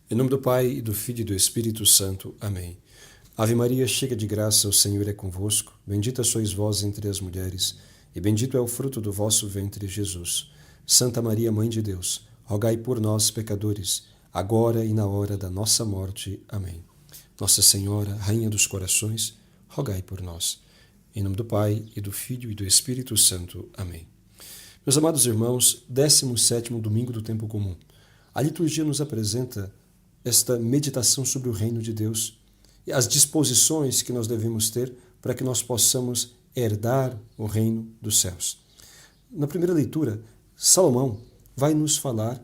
Em nome do Pai, e do Filho e do Espírito Santo. Amém. Ave Maria, cheia de graça, o Senhor é convosco. Bendita sois vós entre as mulheres, e bendito é o fruto do vosso ventre, Jesus. Santa Maria, Mãe de Deus, rogai por nós, pecadores, agora e na hora da nossa morte. Amém. Nossa Senhora, Rainha dos Corações, rogai por nós. Em nome do Pai, e do Filho e do Espírito Santo. Amém. Meus amados irmãos, 17º domingo do tempo comum. A liturgia nos apresenta esta meditação sobre o reino de Deus e as disposições que nós devemos ter para que nós possamos herdar o reino dos céus. Na primeira leitura, Salomão vai nos falar,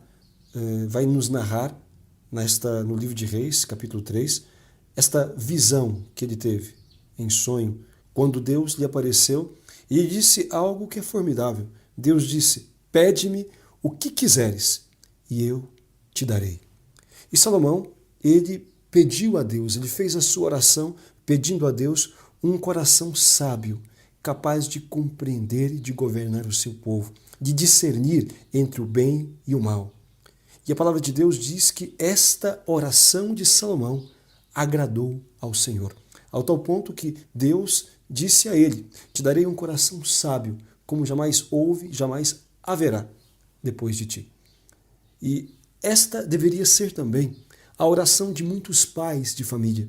vai nos narrar no livro de Reis, capítulo 3, esta visão que ele teve em sonho, quando Deus lhe apareceu e lhe disse algo que é formidável. Deus disse: pede-me o que quiseres e eu te darei. E Salomão, ele pediu a Deus, ele fez a sua oração pedindo a Deus um coração sábio, capaz de compreender e de governar o seu povo, de discernir entre o bem e o mal. E a palavra de Deus diz que esta oração de Salomão agradou ao Senhor, ao tal ponto que Deus disse a ele: te darei um coração sábio, como jamais houve, jamais haverá depois de ti. E esta deveria ser também a oração de muitos pais de família,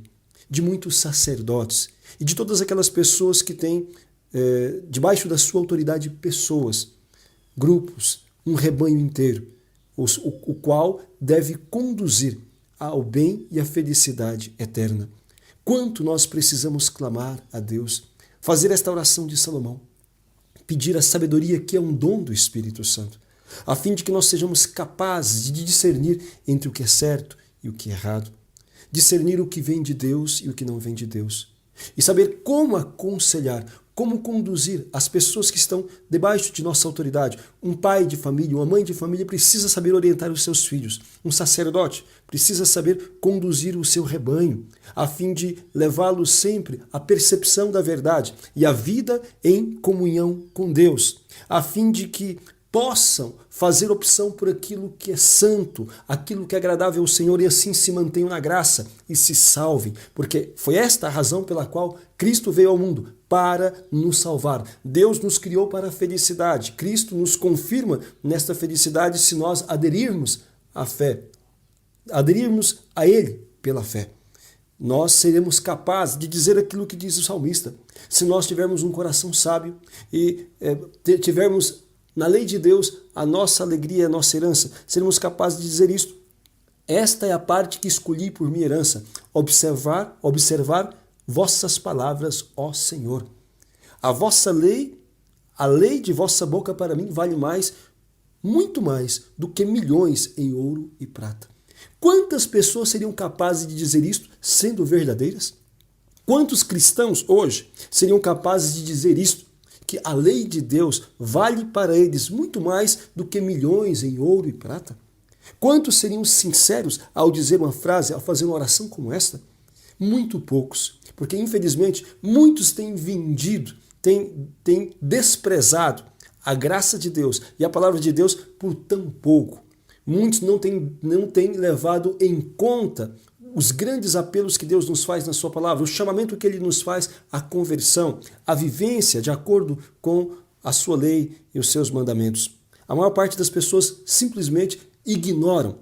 de muitos sacerdotes e de todas aquelas pessoas que têm debaixo da sua autoridade pessoas, grupos, um rebanho inteiro, o qual deve conduzir ao bem e à felicidade eterna. Quanto nós precisamos clamar a Deus, fazer esta oração de Salomão, pedir a sabedoria que é um dom do Espírito Santo, a fim de que nós sejamos capazes de discernir entre o que é certo e o que é errado, discernir o que vem de Deus e o que não vem de Deus, e saber como aconselhar, como conduzir as pessoas que estão debaixo de nossa autoridade. Um pai de família, uma mãe de família precisa saber orientar os seus filhos. Um sacerdote precisa saber conduzir o seu rebanho, a fim de levá-los sempre à percepção da verdade e à vida em comunhão com Deus, a fim de que possam fazer opção por aquilo que é santo, aquilo que é agradável ao Senhor, e assim se mantenham na graça e se salvem, porque foi esta a razão pela qual Cristo veio ao mundo, para nos salvar. Deus nos criou para a felicidade. Cristo nos confirma nesta felicidade se nós aderirmos à fé, aderirmos a Ele pela fé. Nós seremos capazes de dizer aquilo que diz o salmista, se nós tivermos um coração sábio e tivermos na lei de Deus a nossa alegria, a nossa herança. Seremos capazes de dizer isto: esta é a parte que escolhi por minha herança, observar vossas palavras, ó Senhor. A vossa lei, a lei de vossa boca para mim vale mais, muito mais do que milhões em ouro e prata. Quantas pessoas seriam capazes de dizer isto sendo verdadeiras? Quantos cristãos hoje seriam capazes de dizer isto? Que a lei de Deus vale para eles muito mais do que milhões em ouro e prata? Quantos seriam sinceros ao dizer uma frase, ao fazer uma oração como esta? Muito poucos, porque infelizmente muitos têm vendido, têm desprezado a graça de Deus e a palavra de Deus por tão pouco. Muitos não têm levado em conta os grandes apelos que Deus nos faz na sua palavra, o chamamento que Ele nos faz à conversão, à vivência de acordo com a sua lei e os seus mandamentos. A maior parte das pessoas simplesmente ignoram,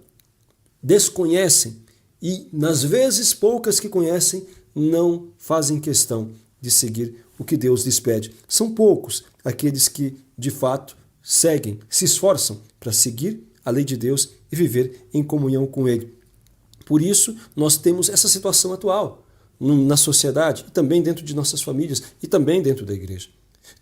desconhecem e, nas vezes poucas que conhecem, não fazem questão de seguir o que Deus lhes pede. São poucos aqueles que, de fato, seguem, se esforçam para seguir a lei de Deus e viver em comunhão com Ele. Por isso, nós temos essa situação atual na sociedade, e também dentro de nossas famílias, e também dentro da igreja.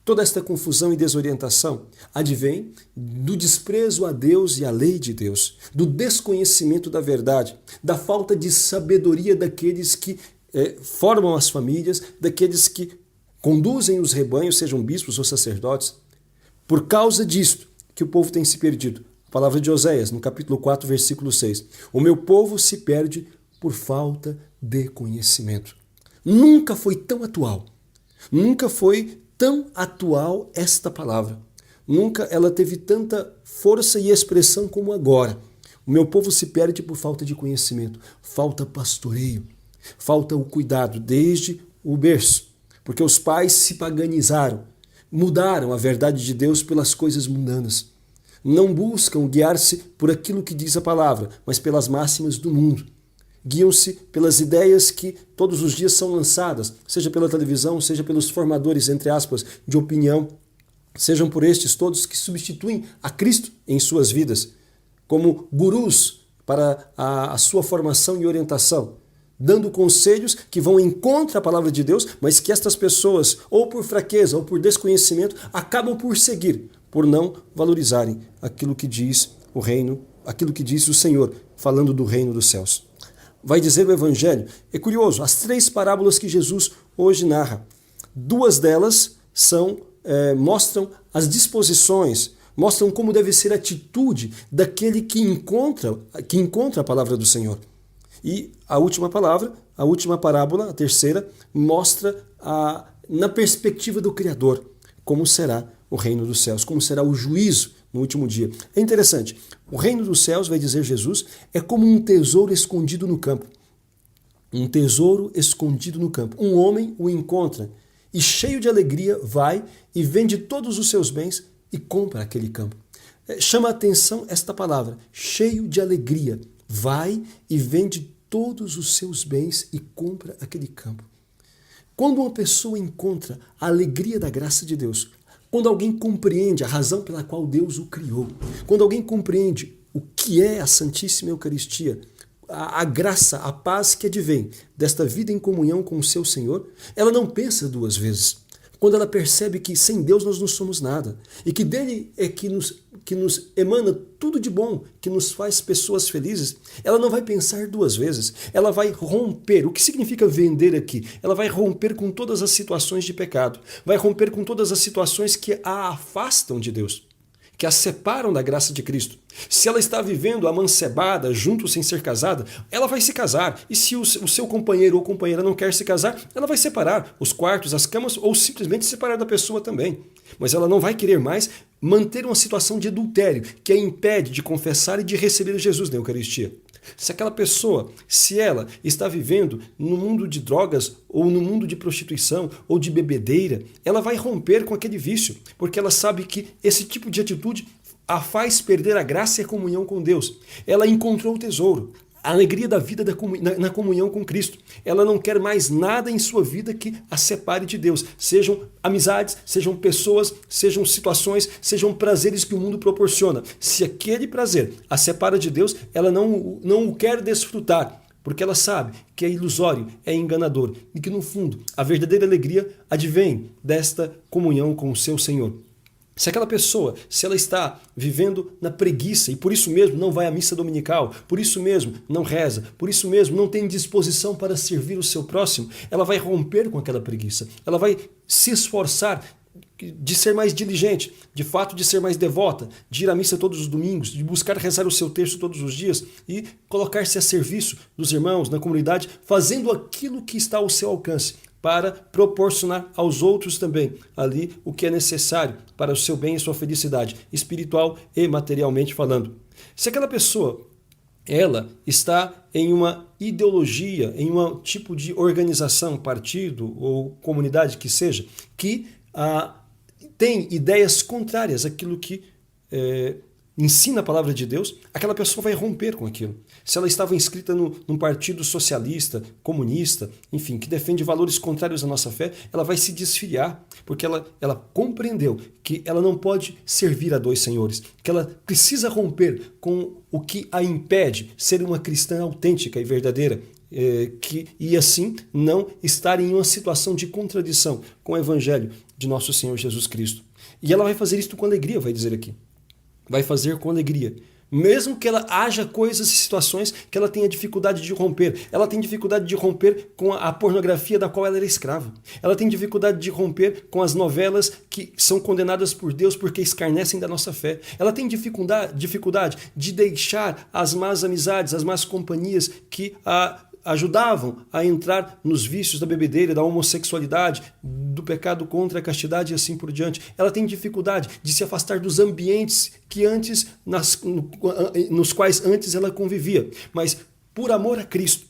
Toda esta confusão e desorientação advém do desprezo a Deus e à lei de Deus, do desconhecimento da verdade, da falta de sabedoria daqueles que formam as famílias, daqueles que conduzem os rebanhos, sejam bispos ou sacerdotes. Por causa disto que o povo tem se perdido. A palavra de Oséias, no capítulo 4, versículo 6. O meu povo se perde por falta de conhecimento. Nunca foi tão atual. Nunca foi tão atual esta palavra. Nunca ela teve tanta força e expressão como agora. O meu povo se perde por falta de conhecimento, falta pastoreio, falta o cuidado desde o berço, porque os pais se paganizaram, mudaram a verdade de Deus pelas coisas mundanas. Não buscam guiar-se por aquilo que diz a palavra, mas pelas máximas do mundo. Guiam-se pelas ideias que todos os dias são lançadas, seja pela televisão, seja pelos formadores, entre aspas, de opinião, sejam por estes todos que substituem a Cristo em suas vidas, como gurus para a sua formação e orientação, dando conselhos que vão em contra a palavra de Deus, mas que estas pessoas, ou por fraqueza ou por desconhecimento, acabam por seguir, por não valorizarem aquilo que diz o reino, aquilo que diz o Senhor, falando do reino dos céus. Vai dizer o Evangelho, é curioso, as 3 parábolas que Jesus hoje narra, 2 delas mostram as disposições, mostram como deve ser a atitude daquele que encontra a palavra do Senhor. E a última parábola, a terceira, mostra na perspectiva do Criador como será o reino dos céus, como será o juízo no último dia. É interessante, o reino dos céus, vai dizer Jesus, é como um tesouro escondido no campo. Um tesouro escondido no campo. Um homem o encontra e, cheio de alegria, vai e vende todos os seus bens e compra aquele campo. Chama a atenção esta palavra, cheio de alegria. Vai e vende todos os seus bens e compra aquele campo. Quando uma pessoa encontra a alegria da graça de Deus, quando alguém compreende a razão pela qual Deus o criou, quando alguém compreende o que é a Santíssima Eucaristia, a graça, a paz que advém desta vida em comunhão com o seu Senhor, ela não pensa 2 vezes. Quando ela percebe que sem Deus nós não somos nada e que dele é que nos emana tudo de bom, que nos faz pessoas felizes, ela não vai pensar 2 vezes. Ela vai romper. O que significa vender aqui? Ela vai romper com todas as situações de pecado, vai romper com todas as situações que a afastam de Deus, que a separam da graça de Cristo. Se ela está vivendo amancebada, junto sem ser casada, ela vai se casar. E se o seu companheiro ou companheira não quer se casar, ela vai separar os quartos, as camas ou simplesmente separar da pessoa também. Mas ela não vai querer mais manter uma situação de adultério que a impede de confessar e de receber Jesus na Eucaristia. Se aquela pessoa, se ela está vivendo no mundo de drogas ou no mundo de prostituição ou de bebedeira, ela vai romper com aquele vício, porque ela sabe que esse tipo de atitude a faz perder a graça e a comunhão com Deus. Ela encontrou o tesouro, a alegria da vida na comunhão com Cristo. Ela não quer mais nada em sua vida que a separe de Deus. Sejam amizades, sejam pessoas, sejam situações, sejam prazeres que o mundo proporciona. Se aquele prazer a separa de Deus, ela não o quer desfrutar, porque ela sabe que é ilusório, é enganador e que, no fundo, a verdadeira alegria advém desta comunhão com o seu Senhor. Se aquela pessoa, se ela está vivendo na preguiça e por isso mesmo não vai à missa dominical, por isso mesmo não reza, por isso mesmo não tem disposição para servir o seu próximo, ela vai romper com aquela preguiça. Ela vai se esforçar de ser mais diligente, de fato de ser mais devota, de ir à missa todos os domingos, de buscar rezar o seu terço todos os dias e colocar-se a serviço dos irmãos, na comunidade, fazendo aquilo que está ao seu alcance, para proporcionar aos outros também ali o que é necessário para o seu bem e sua felicidade, espiritual e materialmente falando. Se aquela pessoa, ela está em uma ideologia, em um tipo de organização, partido ou comunidade que seja, que tem ideias contrárias àquilo que ensina a palavra de Deus, aquela pessoa vai romper com aquilo. Se ela estava inscrita num partido socialista, comunista, enfim, que defende valores contrários à nossa fé, ela vai se desfiliar, porque ela compreendeu que ela não pode servir a 2 senhores, que ela precisa romper com o que a impede ser uma cristã autêntica e verdadeira, e assim não estar em uma situação de contradição com o Evangelho de nosso Senhor Jesus Cristo. E ela vai fazer isso com alegria, vai dizer aqui. Vai fazer com alegria. Mesmo que ela haja coisas e situações que ela tenha dificuldade de romper. Ela tem dificuldade de romper com a pornografia da qual ela era escrava. Ela tem dificuldade de romper com as novelas que são condenadas por Deus porque escarnecem da nossa fé. Ela tem dificuldade de deixar as más amizades, as más companhias que a ajudavam a entrar nos vícios da bebedeira, da homossexualidade, do pecado contra a castidade e assim por diante. Ela tem dificuldade de se afastar dos ambientes que antes, nos quais antes ela convivia. Mas por amor a Cristo,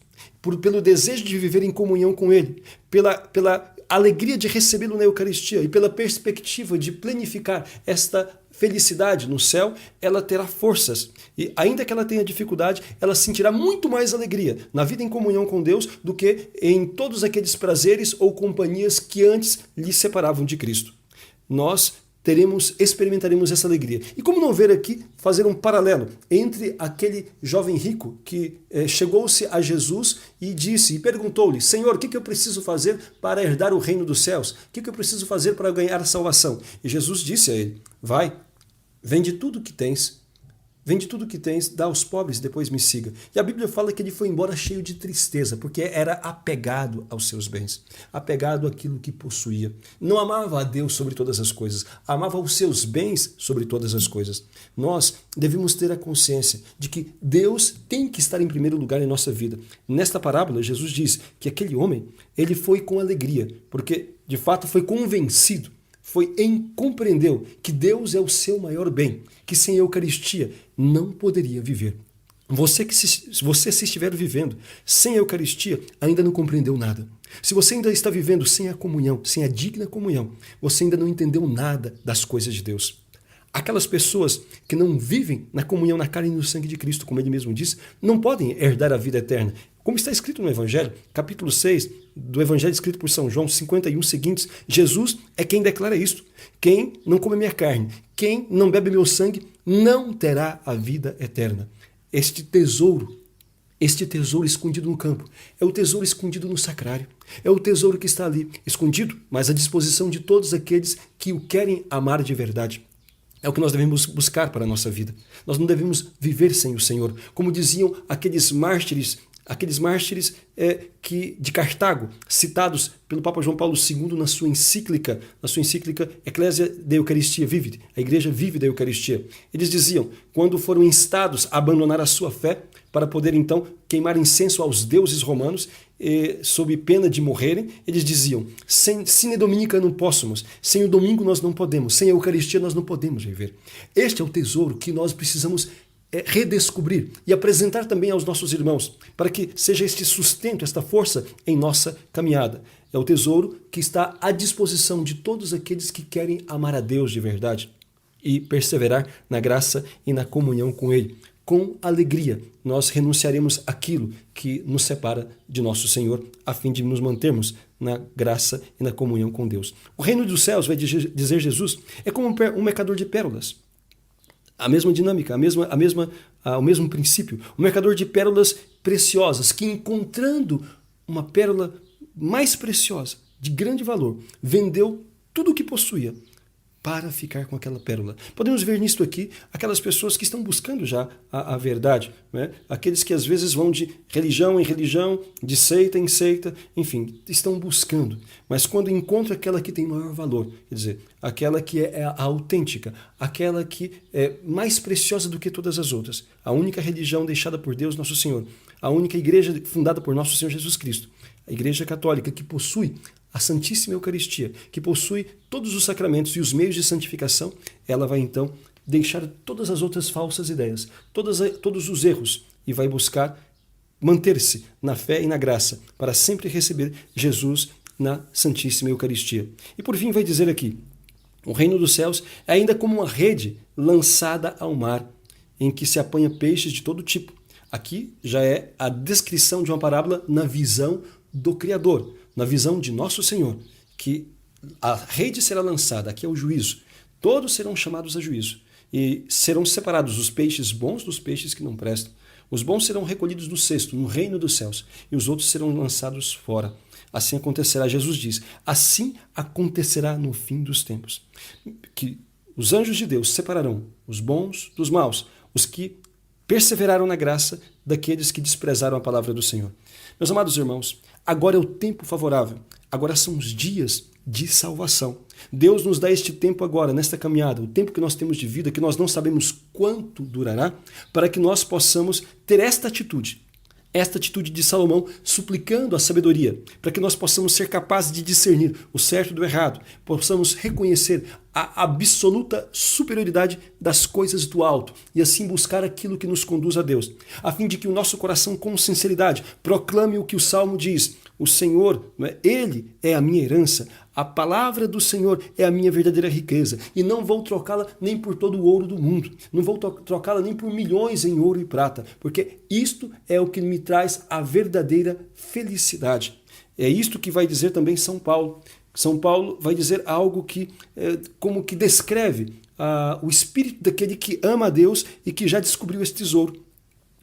pelo desejo de viver em comunhão com Ele, pela alegria de recebê-lo na Eucaristia e pela perspectiva de planificar esta felicidade no céu, ela terá forças. E ainda que ela tenha dificuldade, ela sentirá muito mais alegria na vida em comunhão com Deus do que em todos aqueles prazeres ou companhias que antes lhe separavam de Cristo. Nós experimentaremos essa alegria. E como não ver aqui, fazer um paralelo entre aquele jovem rico que chegou-se a Jesus e perguntou-lhe: Senhor, o que eu preciso fazer para herdar o reino dos céus? O que eu preciso fazer para ganhar a salvação? E Jesus disse a ele: vai, vende tudo o que tens, dá aos pobres e depois me siga. E a Bíblia fala que ele foi embora cheio de tristeza, porque era apegado aos seus bens, apegado àquilo que possuía. Não amava a Deus sobre todas as coisas, amava os seus bens sobre todas as coisas. Nós devemos ter a consciência de que Deus tem que estar em primeiro lugar em nossa vida. Nesta parábola, Jesus diz que aquele homem, ele foi com alegria, porque de fato foi convencido, compreendeu que Deus é o seu maior bem, que sem a Eucaristia não poderia viver. Você se estiver vivendo sem a Eucaristia, ainda não compreendeu nada. Se você ainda está vivendo sem a comunhão, sem a digna comunhão, você ainda não entendeu nada das coisas de Deus. Aquelas pessoas que não vivem na comunhão na carne e no sangue de Cristo, como ele mesmo disse, não podem herdar a vida eterna. Como está escrito no Evangelho, capítulo 6 do Evangelho escrito por São João, 51 seguintes, Jesus é quem declara isto: quem não come minha carne, quem não bebe meu sangue, não terá a vida eterna. Este tesouro escondido no campo, é o tesouro escondido no sacrário, é o tesouro que está ali, escondido, mas à disposição de todos aqueles que o querem amar de verdade. É o que nós devemos buscar para a nossa vida. Nós não devemos viver sem o Senhor. Como diziam aqueles mártires de Cartago, citados pelo Papa João Paulo II na sua encíclica Ecclesia de Eucaristia Vivit, a Igreja vive da Eucaristia. Eles diziam, quando foram instados a abandonar a sua fé, para poder então queimar incenso aos deuses romanos, sob pena de morrerem, eles diziam: sine dominica não possamos, sem o domingo nós não podemos, sem a Eucaristia nós não podemos viver. Este é o tesouro que nós precisamos redescobrir e apresentar também aos nossos irmãos, para que seja este sustento, esta força em nossa caminhada. É o tesouro que está à disposição de todos aqueles que querem amar a Deus de verdade e perseverar na graça e na comunhão com Ele. Com alegria, nós renunciaremos àquilo que nos separa de nosso Senhor, a fim de nos mantermos na graça e na comunhão com Deus. O reino dos céus, vai dizer Jesus, é como um mercador de pérolas. A mesma dinâmica, o mesmo princípio. Um mercador de pérolas preciosas, que encontrando uma pérola mais preciosa, de grande valor, vendeu tudo o que possuía para ficar com aquela pérola. Podemos ver nisto aqui aquelas pessoas que estão buscando já a verdade, né? Aqueles que às vezes vão de religião em religião, de seita em seita, enfim, estão buscando. Mas quando encontram aquela que tem maior valor, quer dizer, aquela que é a autêntica, aquela que é mais preciosa do que todas as outras, a única religião deixada por Deus nosso Senhor, a única igreja fundada por nosso Senhor Jesus Cristo, a Igreja Católica, que possui a Santíssima Eucaristia, que possui todos os sacramentos e os meios de santificação, ela vai então deixar todas as outras falsas ideias, todos os erros, e vai buscar manter-se na fé e na graça, para sempre receber Jesus na Santíssima Eucaristia. E por fim vai dizer aqui, o reino dos céus é ainda como uma rede lançada ao mar, em que se apanha peixes de todo tipo. Aqui já é a descrição de uma parábola na visão do Criador, na visão de nosso Senhor, que a rede será lançada, aqui é o juízo, todos serão chamados a juízo, e serão separados os peixes bons dos peixes que não prestam. Os bons serão recolhidos no cesto, no reino dos céus, e os outros serão lançados fora. Assim acontecerá, Jesus diz, assim acontecerá no fim dos tempos, que os anjos de Deus separarão os bons dos maus, os que perseveraram na graça daqueles que desprezaram a palavra do Senhor. Meus amados irmãos, agora é o tempo favorável, agora são os dias de salvação. Deus nos dá este tempo agora, nesta caminhada, o tempo que nós temos de vida, que nós não sabemos quanto durará, para que nós possamos ter esta atitude esta atitude de Salomão suplicando a sabedoria, para que nós possamos ser capazes de discernir o certo do errado, possamos reconhecer a absoluta superioridade das coisas do alto e assim buscar aquilo que nos conduz a Deus, a fim de que o nosso coração com sinceridade proclame o que o Salmo diz: o Senhor, Ele é a minha herança, a palavra do Senhor é a minha verdadeira riqueza e não vou trocá-la nem por todo o ouro do mundo, não vou trocá-la nem por milhões em ouro e prata, porque isto é o que me traz a verdadeira felicidade. É isto que vai dizer também São Paulo. São Paulo vai dizer algo que como que descreve o espírito daquele que ama a Deus e que já descobriu esse tesouro.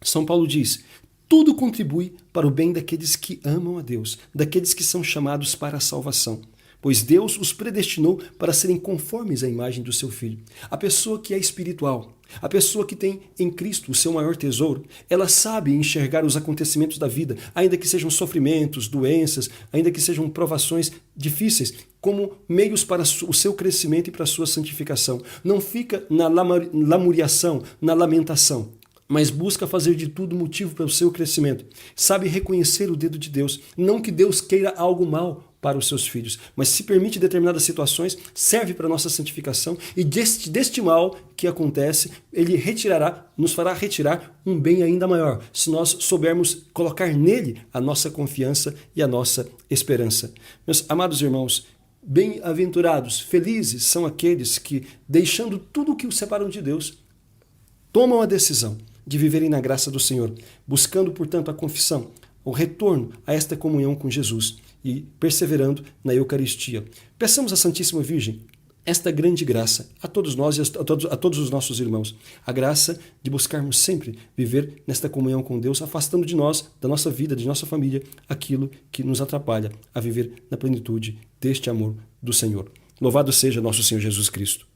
São Paulo diz: tudo contribui para o bem daqueles que amam a Deus, daqueles que são chamados para a salvação, pois Deus os predestinou para serem conformes à imagem do seu Filho. A pessoa que é espiritual, a pessoa que tem em Cristo o seu maior tesouro, ela sabe enxergar os acontecimentos da vida, ainda que sejam sofrimentos, doenças, ainda que sejam provações difíceis, como meios para o seu crescimento e para a sua santificação. Não fica na lamuriação, na lamentação, mas busca fazer de tudo motivo para o seu crescimento. Sabe reconhecer o dedo de Deus, não que Deus queira algo mal para os seus filhos, mas se permite determinadas situações, serve para a nossa santificação e deste mal que acontece, Ele retirará, nos fará retirar um bem ainda maior, se nós soubermos colocar nele a nossa confiança e a nossa esperança. Meus amados irmãos, bem-aventurados, felizes são aqueles que, deixando tudo o que os separam de Deus, tomam a decisão de viverem na graça do Senhor, buscando, portanto, a confissão, o retorno a esta comunhão com Jesus e perseverando na Eucaristia. Peçamos à Santíssima Virgem esta grande graça a todos nós e a todos os nossos irmãos. A graça de buscarmos sempre viver nesta comunhão com Deus, afastando de nós, da nossa vida, de nossa família, aquilo que nos atrapalha a viver na plenitude deste amor do Senhor. Louvado seja nosso Senhor Jesus Cristo.